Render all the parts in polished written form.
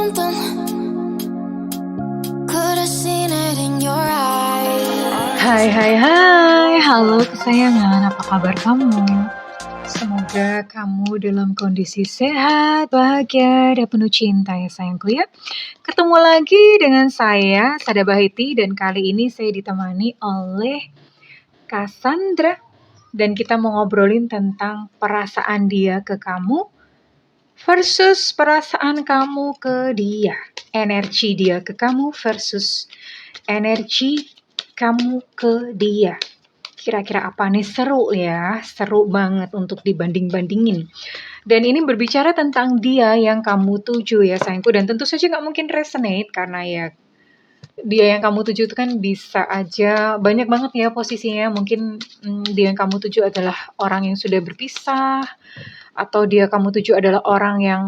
something. Could have seen it in your eyes. Hai, halo kesayangan, apa kabar kamu? Semoga kamu dalam kondisi sehat, bahagia, dan penuh cinta ya sayangku ya. Ketemu lagi dengan saya, Sada Bahiti, dan kali ini saya ditemani oleh Cassandra. Dan kita mau ngobrolin tentang perasaan dia ke kamu versus perasaan kamu ke dia. Energi dia ke kamu versus energi kamu ke dia. Kira-kira apa nih? Seru ya, seru banget untuk dibanding-bandingin. Dan ini berbicara tentang dia yang kamu tuju ya sayangku. Dan tentu saja gak mungkin resonate karena ya dia yang kamu tuju itu kan bisa aja banyak banget ya posisinya. Mungkin dia yang kamu tuju adalah orang yang sudah berpisah, atau dia kamu tuju adalah orang yang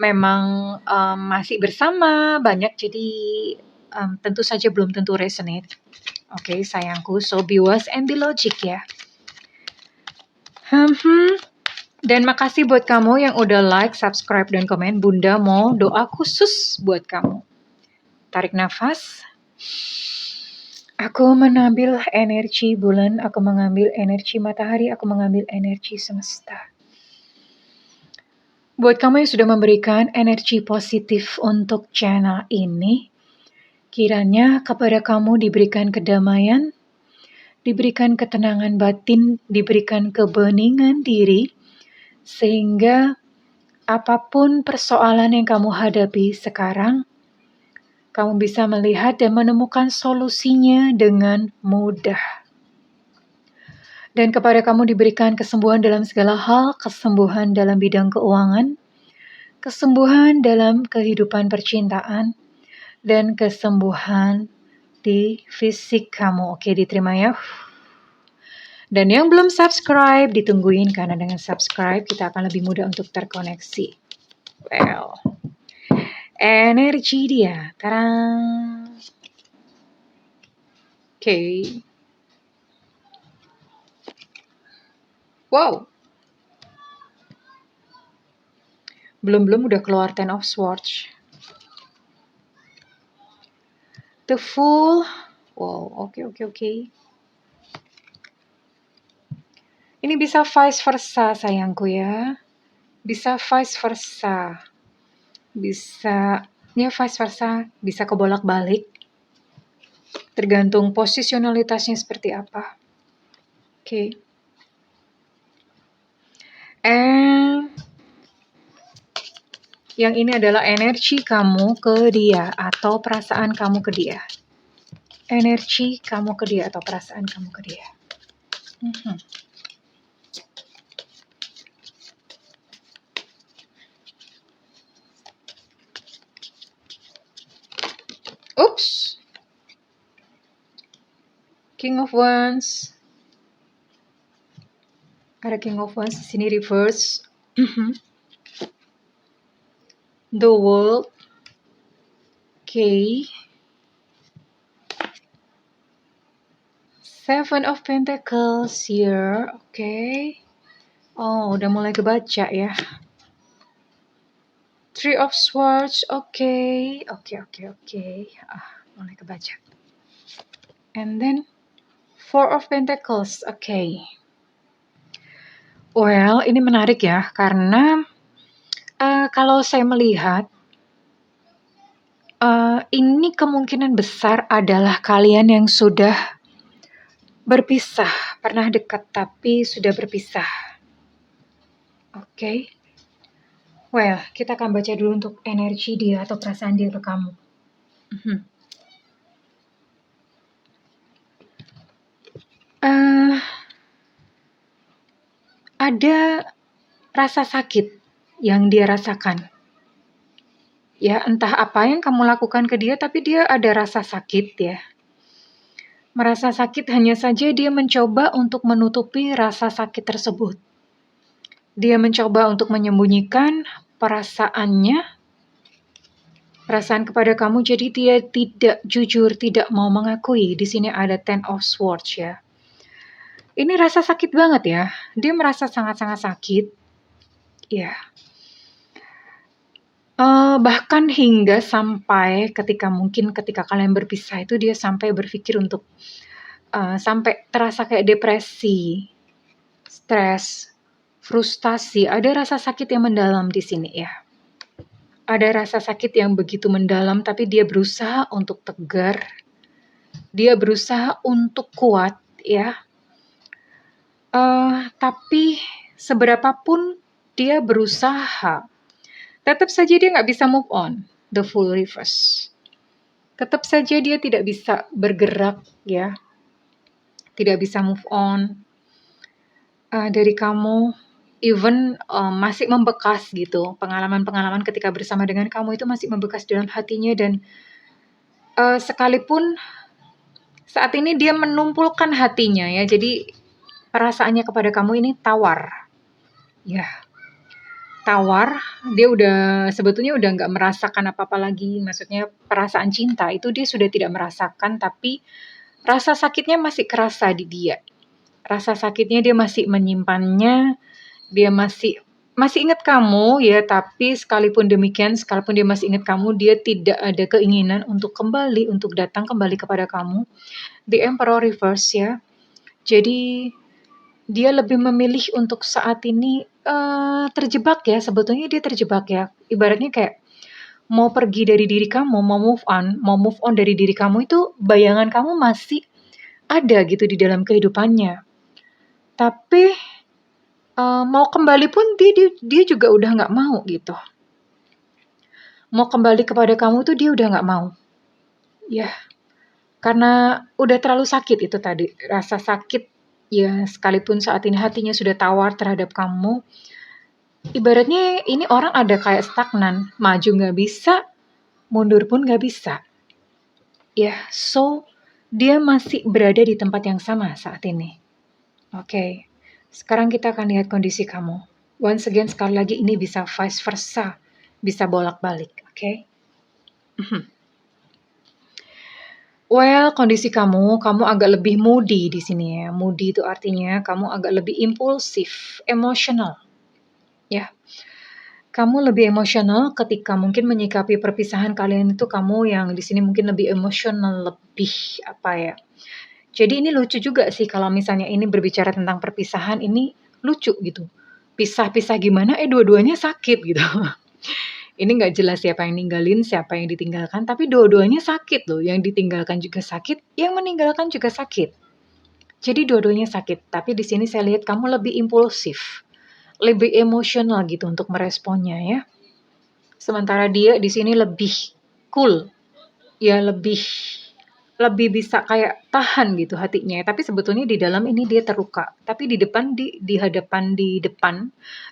memang masih bersama banyak. Jadi tentu saja belum tentu resonate. Oke, sayangku, so be wise and be logic ya. Dan makasih buat kamu yang udah like, subscribe, dan komen. Bunda mau doa khusus buat kamu. Tarik nafas. Aku mengambil energi bulan, aku mengambil energi matahari, aku mengambil energi semesta. Buat kamu yang sudah memberikan energi positif untuk channel ini, kiranya kepada kamu diberikan kedamaian, diberikan ketenangan batin, diberikan kebeningan diri, sehingga apapun persoalan yang kamu hadapi sekarang, kamu bisa melihat dan menemukan solusinya dengan mudah. Dan kepada kamu diberikan kesembuhan dalam segala hal, kesembuhan dalam bidang keuangan, kesembuhan dalam kehidupan percintaan, dan kesembuhan di fisik kamu. Oke, diterima ya. Dan yang belum subscribe, ditungguin karena dengan subscribe kita akan lebih mudah untuk terkoneksi. Well, energi dia. Tada! Oke. Wow. Belum udah keluar Ten of Swords. The Fool. Wow, oke. Ini bisa vice versa sayangku ya. Bisa vice versa. Bisa kebolak-balik. Tergantung posisionalitasnya seperti apa. Oke. And yang ini adalah energi kamu ke dia atau perasaan kamu ke dia. Energi kamu ke dia atau perasaan kamu ke dia. Oops. King of Wands. Ada King of Wands di sini reverse. The World. Okay. Seven of Pentacles here. Okay. Oh, udah mulai kebaca ya. Three of Swords. Okay. Mulai kebaca. And then Four of Pentacles. Okay. Well, ini menarik ya, karena kalau saya melihat, ini kemungkinan besar adalah kalian yang sudah berpisah, pernah dekat tapi sudah berpisah. Oke. Well, kita akan baca dulu untuk energi dia atau perasaan dia ke kamu. Ada rasa sakit yang dia rasakan. Ya, entah apa yang kamu lakukan ke dia, tapi dia ada rasa sakit ya. Merasa sakit, hanya saja dia mencoba untuk menutupi rasa sakit tersebut. Dia mencoba untuk menyembunyikan perasaannya, perasaan kepada kamu, jadi dia tidak jujur, tidak mau mengakui. Di sini ada Ten of Swords ya. Ini rasa sakit banget ya. Dia merasa sangat-sangat sakit. Ya. Bahkan hingga sampai ketika kalian berpisah itu dia sampai berpikir untuk, sampai terasa kayak depresi, stres, frustasi, ada rasa sakit yang mendalam di sini ya. Ada rasa sakit yang begitu mendalam tapi dia berusaha untuk tegar, dia berusaha untuk kuat ya. Tapi seberapapun dia berusaha, tetap saja dia nggak bisa move on, the full reverse. Tetap saja dia tidak bisa bergerak ya, tidak bisa move on dari kamu, even masih membekas gitu. Pengalaman-pengalaman ketika bersama dengan kamu itu masih membekas dalam hatinya dan sekalipun saat ini dia menumpulkan hatinya ya, jadi perasaannya kepada kamu ini tawar. Ya, tawar, dia sebetulnya udah nggak merasakan apa-apa lagi, maksudnya perasaan cinta itu dia sudah tidak merasakan, tapi rasa sakitnya masih kerasa di dia. Rasa sakitnya dia masih menyimpannya, dia masih ingat kamu ya, tapi sekalipun demikian, sekalipun dia masih ingat kamu, dia tidak ada keinginan untuk datang kembali kepada kamu. The Emperor reverse ya. Jadi dia lebih memilih untuk saat ini terjebak ya, sebetulnya dia terjebak ya. Ibaratnya kayak mau pergi dari diri kamu, mau move on dari diri kamu itu bayangan kamu masih ada gitu di dalam kehidupannya. Tapi mau kembali pun dia juga udah nggak mau gitu. Mau kembali kepada kamu tuh dia udah nggak mau. Ya, karena udah terlalu sakit itu tadi, rasa sakit ya, sekalipun saat ini hatinya sudah tawar terhadap kamu, ibaratnya ini orang ada kayak stagnan, maju nggak bisa, mundur pun nggak bisa. Ya, so dia masih berada di tempat yang sama saat ini. Oke, sekarang kita akan lihat kondisi kamu. Once again, sekali lagi ini bisa vice versa, bisa bolak-balik, oke? Well, kondisi kamu agak lebih moody di sini ya. Moody itu artinya kamu agak lebih impulsif, emosional. Ya. Kamu lebih emosional ketika mungkin menyikapi perpisahan kalian itu, kamu yang di sini mungkin lebih emosional, lebih apa ya. Jadi ini lucu juga sih kalau misalnya ini berbicara tentang perpisahan, ini lucu gitu. Pisah-pisah gimana, dua-duanya sakit gitu. Ini nggak jelas siapa yang ninggalin, siapa yang ditinggalkan, tapi dua-duanya sakit loh. Yang ditinggalkan juga sakit, yang meninggalkan juga sakit. Jadi dua-duanya sakit, tapi di sini saya lihat kamu lebih impulsif, lebih emosional gitu untuk meresponnya ya. Sementara dia di sini lebih cool, ya lebih bisa kayak tahan gitu hatinya. Tapi sebetulnya di dalam ini dia terluka. Tapi di depan,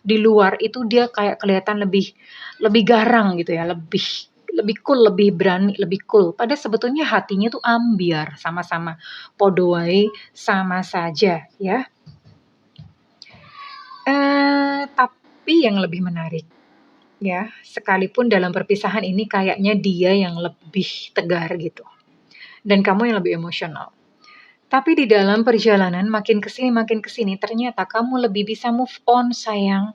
di luar itu dia kayak kelihatan lebih garang gitu ya, lebih cool, lebih berani, lebih cool. Padahal sebetulnya hatinya tuh ambiar, sama-sama podo wae, sama saja ya. Tapi yang lebih menarik ya, sekalipun dalam perpisahan ini kayaknya dia yang lebih tegar gitu, dan kamu yang lebih emosional. Tapi di dalam perjalanan makin kesini, ternyata kamu lebih bisa move on sayang.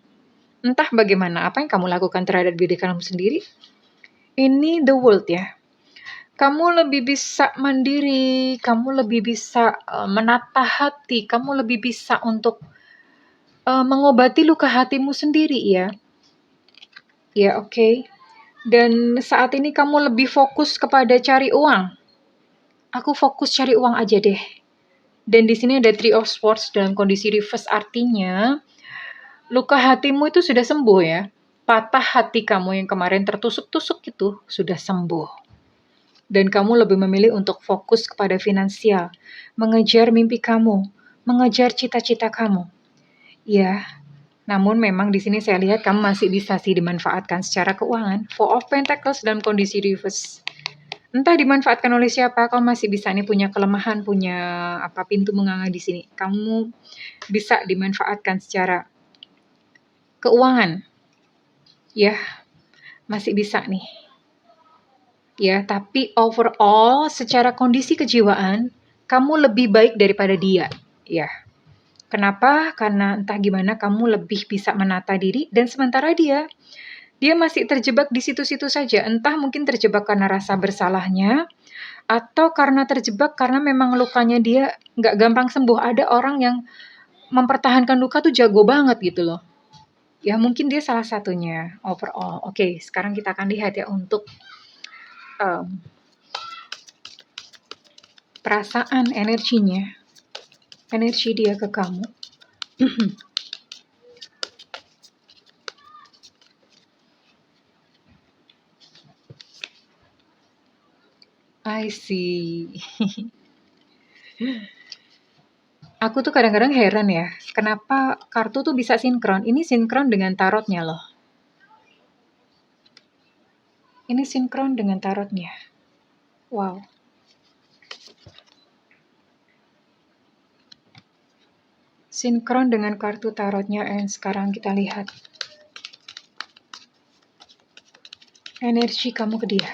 Entah bagaimana, apa yang kamu lakukan terhadap diri kamu sendiri. Ini the world ya. Kamu lebih bisa mandiri, kamu lebih bisa menata hati, kamu lebih bisa untuk mengobati luka hatimu sendiri ya. Ya, oke. Dan saat ini kamu lebih fokus kepada cari uang. Aku fokus cari uang aja deh. Dan di sini ada Three of Swords dalam kondisi reverse, artinya luka hatimu itu sudah sembuh ya. Patah hati kamu yang kemarin tertusuk-tusuk itu sudah sembuh. Dan kamu lebih memilih untuk fokus kepada finansial, mengejar mimpi kamu, mengejar cita-cita kamu. Ya, namun memang di sini saya lihat kamu masih bisa sih dimanfaatkan secara keuangan. Four of Pentacles dalam kondisi reverse. Entah dimanfaatkan oleh siapa, kamu masih bisa nih punya kelemahan, punya pintu menganga di sini. Kamu bisa dimanfaatkan secara keuangan. Ya, masih bisa nih. Ya, tapi overall secara kondisi kejiwaan, kamu lebih baik daripada dia. Ya. Kenapa? Karena entah gimana kamu lebih bisa menata diri, dan sementara dia dia masih terjebak di situ-situ saja. Entah mungkin terjebak karena rasa bersalahnya, atau karena terjebak karena memang lukanya dia nggak gampang sembuh. Ada orang yang mempertahankan luka tuh jago banget gitu loh. Ya mungkin dia salah satunya overall. Oke, sekarang kita akan lihat ya untuk perasaan energinya. Energi dia ke kamu. I see. Aku tuh kadang-kadang heran ya, kenapa kartu tuh bisa sinkron. Ini sinkron dengan tarotnya loh. Ini sinkron dengan tarotnya. Wow. Sinkron dengan kartu tarotnya, and sekarang kita lihat energi kamu ke dia.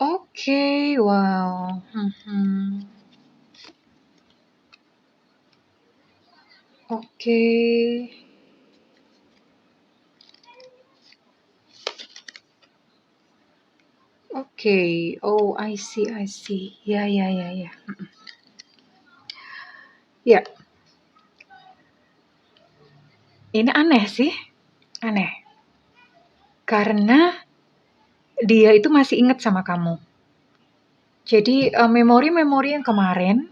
Oke, wow. Oke. Oke. Oh, I see. Ya. Ya. Ini aneh sih. Aneh. Karena dia itu masih ingat sama kamu. Jadi memori-memori yang kemarin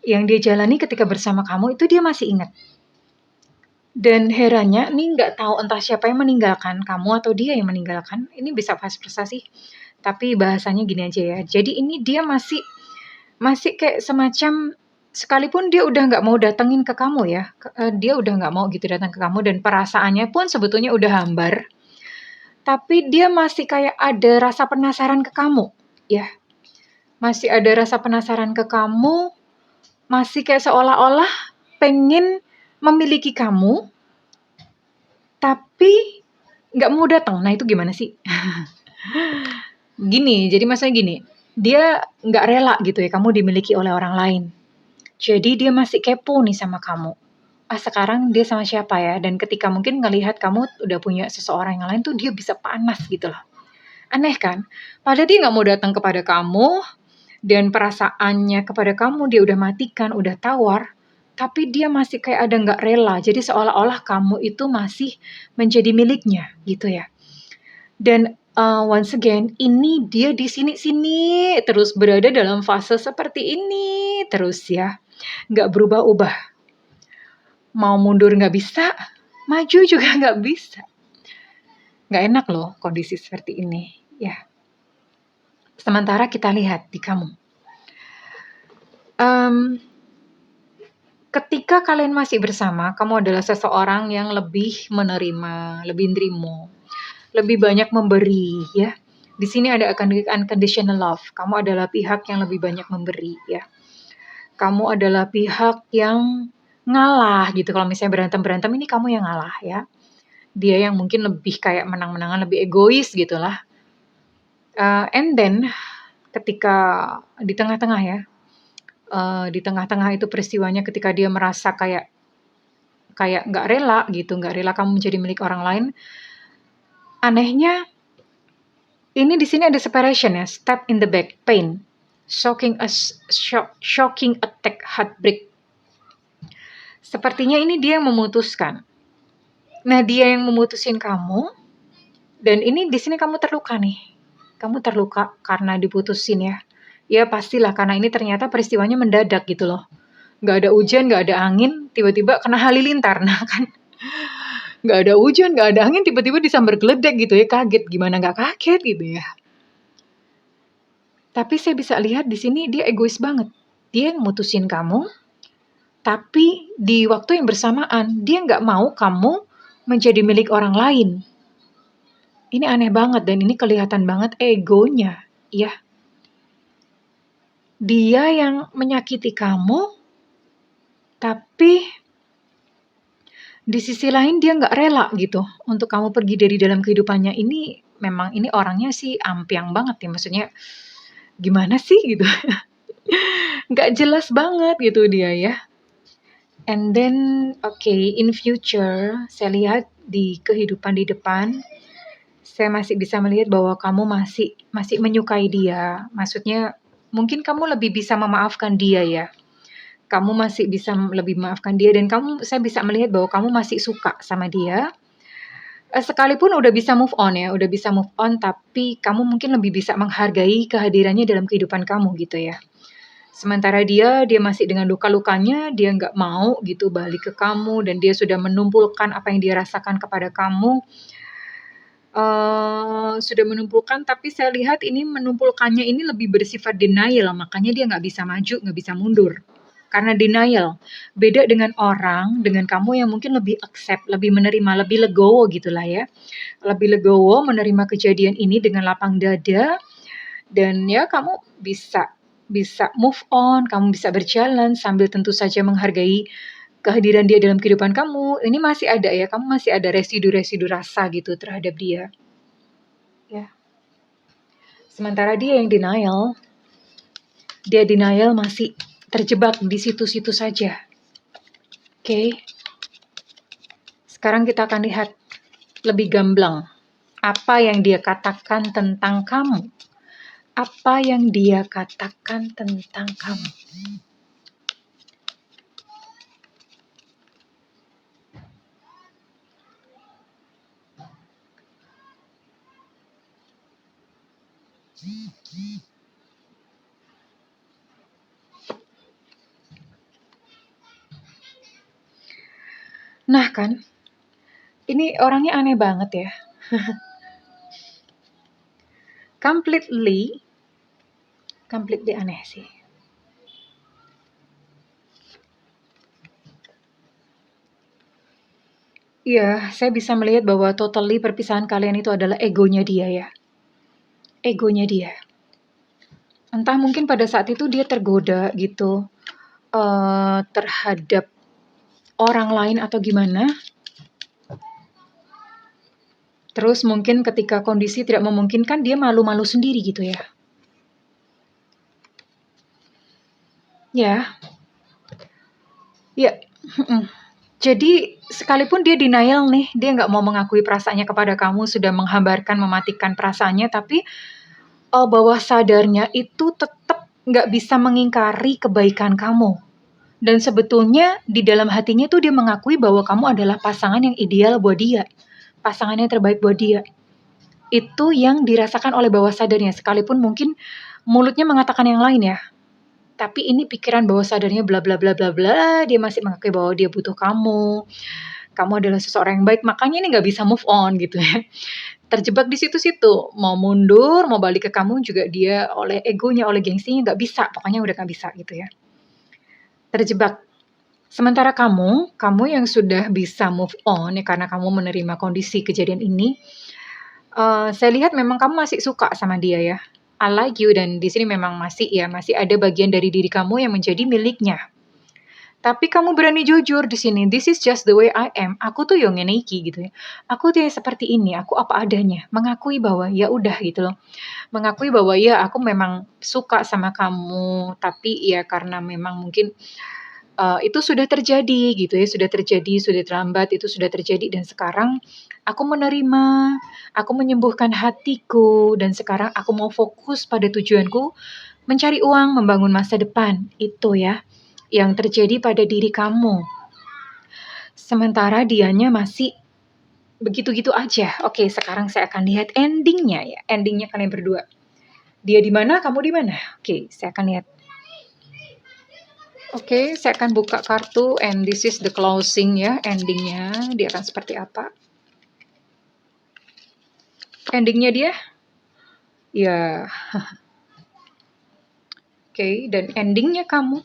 yang dia jalani ketika bersama kamu itu dia masih ingat. Dan herannya, nih nggak tahu entah siapa yang meninggalkan kamu atau dia yang meninggalkan. Ini bisa vice versa sih. Tapi bahasanya gini aja ya. Jadi ini dia masih kayak semacam, sekalipun dia udah nggak mau datengin ke kamu ya. Dia udah nggak mau gitu datang ke kamu dan perasaannya pun sebetulnya udah hambar. Tapi dia masih kayak ada rasa penasaran ke kamu, ya. Masih ada rasa penasaran ke kamu, masih kayak seolah-olah pengen memiliki kamu, tapi nggak mau datang. Nah itu gimana sih? Gini, jadi maksudnya gini, dia nggak rela gitu ya kamu dimiliki oleh orang lain. Jadi dia masih kepo nih sama kamu. Sekarang dia sama siapa ya? Dan ketika mungkin ngelihat kamu udah punya seseorang yang lain tuh dia bisa panas gitu loh. Aneh kan? Padahal dia nggak mau datang kepada kamu, dan perasaannya kepada kamu dia udah matikan, udah tawar, tapi dia masih kayak ada nggak rela. Jadi seolah-olah kamu itu masih menjadi miliknya gitu ya. Dan once again, ini dia di sini-sini terus berada dalam fase seperti ini terus ya. Nggak berubah-ubah. Mau mundur nggak bisa, maju juga nggak bisa. Nggak enak loh kondisi seperti ini ya. Sementara kita lihat di kamu. Ketika kalian masih bersama, kamu adalah seseorang yang lebih menerima, lebih nerimo, lebih banyak memberi ya. Di sini ada unconditional love. Kamu adalah pihak yang lebih banyak memberi ya. Kamu adalah pihak yang ngalah gitu. Kalau misalnya berantem ini kamu yang ngalah ya. Dia yang mungkin lebih kayak menang-menangan, lebih egois gitulah. And then ketika di tengah-tengah ya, di tengah-tengah itu peristiwanya ketika dia merasa kayak nggak rela gitu, nggak rela kamu menjadi milik orang lain. Anehnya, ini di sini ada separation ya, stab in the back, pain, shocking attack, heartbreak. Sepertinya ini dia yang memutuskan. Nah, dia yang memutusin kamu, dan ini di sini kamu terluka nih. Kamu terluka karena diputusin ya. Ya pastilah karena ini ternyata peristiwanya mendadak gitu loh. Nggak ada hujan, nggak ada angin, tiba-tiba kena halilintar. Nah kan, nggak ada hujan, nggak ada angin, tiba-tiba disambar geledek gitu ya, kaget. Gimana nggak kaget gitu ya. Tapi saya bisa lihat di sini dia egois banget. Dia mutusin kamu, tapi di waktu yang bersamaan dia nggak mau kamu menjadi milik orang lain. Ini aneh banget dan ini kelihatan banget egonya, ya. Dia yang menyakiti kamu, tapi di sisi lain dia nggak rela gitu untuk kamu pergi dari dalam kehidupannya. Ini memang ini orangnya sih ampiang banget ya, maksudnya gimana sih gitu. Nggak jelas banget gitu dia ya. And then, in future, saya lihat di kehidupan di depan, saya masih bisa melihat bahwa kamu masih masih menyukai dia. Maksudnya, mungkin kamu lebih bisa memaafkan dia ya. Kamu masih bisa lebih memaafkan dia dan saya bisa melihat bahwa kamu masih suka sama dia. Sekalipun udah bisa move on ya, udah bisa move on, tapi kamu mungkin lebih bisa menghargai kehadirannya dalam kehidupan kamu gitu ya. Sementara dia masih dengan luka-lukanya, dia nggak mau gitu balik ke kamu dan dia sudah menumpulkan apa yang dia rasakan kepada kamu, sudah menumpulkan tapi saya lihat ini menumpulkannya ini lebih bersifat denial, makanya dia nggak bisa maju, nggak bisa mundur. Karena denial. Beda dengan orang, dengan kamu yang mungkin lebih accept, lebih menerima, lebih legowo gitulah ya. Lebih legowo menerima kejadian ini dengan lapang dada dan ya kamu bisa bisa move on, kamu bisa berjalan sambil tentu saja menghargai kehadiran dia dalam kehidupan kamu. Ini masih ada ya, kamu masih ada residu-residu rasa gitu terhadap dia. Ya. Sementara dia yang denial, dia denial masih terjebak di situ-situ saja. Oke. Sekarang kita akan lihat lebih gamblang apa yang dia katakan tentang kamu. Apa yang dia katakan tentang kamu. Nah kan, ini orangnya aneh banget ya. Completely aneh sih. Iya, saya bisa melihat bahwa totally perpisahan kalian itu adalah egonya dia ya. Egonya dia. Entah mungkin pada saat itu dia tergoda gitu terhadap orang lain atau gimana. Terus mungkin ketika kondisi tidak memungkinkan dia malu-malu sendiri gitu ya. Ya. Ya. Jadi sekalipun dia denial nih, dia nggak mau mengakui perasaannya kepada kamu, sudah menghambarkan, mematikan perasaannya, tapi bawah sadarnya itu tetap nggak bisa mengingkari kebaikan kamu. Dan sebetulnya di dalam hatinya tuh dia mengakui bahwa kamu adalah pasangan yang ideal buat dia. Pasangan yang terbaik buat dia. Itu yang dirasakan oleh bawah sadarnya. Sekalipun mungkin mulutnya mengatakan yang lain ya. Tapi ini pikiran bawah sadarnya bla bla bla bla bla. Dia masih mengakui bahwa dia butuh kamu. Kamu adalah seseorang yang baik. Makanya ini nggak bisa move on gitu ya. Terjebak di situ-situ. Mau mundur, mau balik ke kamu juga dia oleh egonya, oleh gengsinya nggak bisa. Pokoknya udah nggak bisa gitu ya. Terjebak. Sementara kamu yang sudah bisa move on ya karena kamu menerima kondisi kejadian ini, saya lihat memang kamu masih suka sama dia ya. I like you dan di sini memang masih ada bagian dari diri kamu yang menjadi miliknya. Tapi kamu berani jujur di sini, this is just the way I am. Aku tuh yang ngene iki gitu ya. Aku tuh yang seperti ini, aku apa adanya. Mengakui bahwa ya udah gitu loh. Mengakui bahwa ya aku memang suka sama kamu, tapi ya karena memang mungkin itu sudah terjadi gitu ya, sudah terjadi, sudah terlambat, itu sudah terjadi dan sekarang aku menerima, aku menyembuhkan hatiku dan sekarang aku mau fokus pada tujuanku, mencari uang, membangun masa depan. Itu ya, yang terjadi pada diri kamu. Sementara dianya masih begitu-gitu aja. Oke, sekarang saya akan lihat endingnya ya, endingnya kalian berdua. Dia di mana, kamu di mana? Oke, saya akan lihat. Oke, saya akan buka kartu and this is the closing ya, endingnya dia akan seperti apa. Endingnya dia, ya, oke, dan endingnya kamu.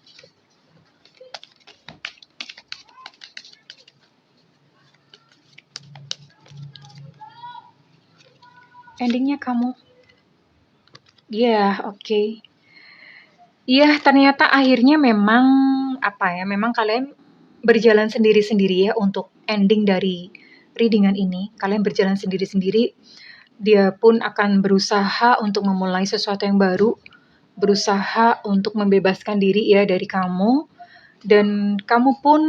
Endingnya kamu. Ya, oke. Iya, ternyata akhirnya memang memang kalian berjalan sendiri-sendiri ya untuk ending dari readingan ini. Kalian berjalan sendiri-sendiri. Dia pun akan berusaha untuk memulai sesuatu yang baru berusaha untuk membebaskan diri ya dari kamu, dan kamu pun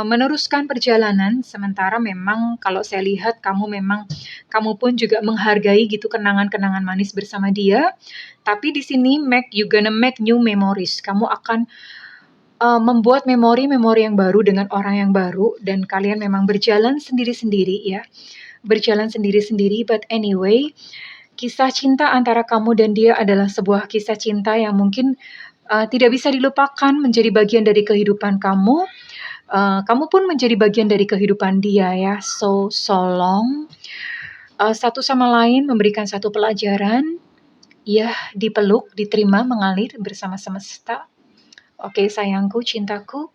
meneruskan perjalanan. Sementara memang kalau saya lihat kamu pun juga menghargai gitu kenangan-kenangan manis bersama dia. Tapi di sini you gonna make new memories. Kamu akan membuat memori-memori yang baru dengan orang yang baru, dan kalian memang berjalan sendiri-sendiri ya. Berjalan sendiri-sendiri, but anyway, kisah cinta antara kamu dan dia adalah sebuah kisah cinta yang mungkin tidak bisa dilupakan, menjadi bagian dari kehidupan kamu. Kamu pun menjadi bagian dari kehidupan dia ya. So long. Satu sama lain memberikan satu pelajaran. Ya, dipeluk, diterima, mengalir bersama semesta. Oke, sayangku, cintaku.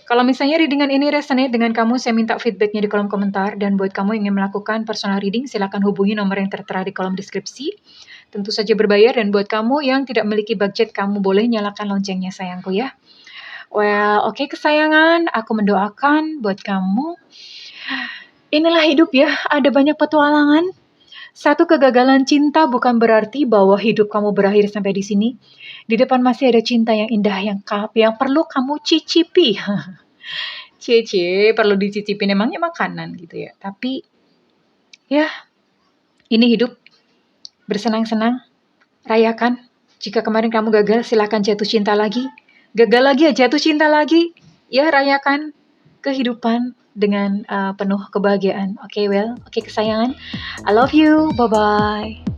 Kalau misalnya readingan ini resonate dengan kamu, saya minta feedbacknya di kolom komentar. Dan buat kamu yang ingin melakukan personal reading, silakan hubungi nomor yang tertera di kolom deskripsi. Tentu saja berbayar, dan buat kamu yang tidak memiliki budget, kamu boleh nyalakan loncengnya sayangku ya. Well, oke kesayangan, aku mendoakan buat kamu. Inilah hidup ya, ada banyak petualangan. Satu kegagalan cinta bukan berarti bahwa hidup kamu berakhir sampai di sini. Di depan masih ada cinta yang indah, yang perlu kamu cicipi. Cie, perlu dicicipin, emangnya makanan gitu ya. Tapi ya, ini hidup. Bersenang-senang, rayakan. Jika kemarin kamu gagal, silakan jatuh cinta lagi. Gagal lagi ya, jatuh cinta lagi. Ya, rayakan kehidupan dengan penuh kebahagiaan. Oke, kesayangan. I love you. Bye-bye.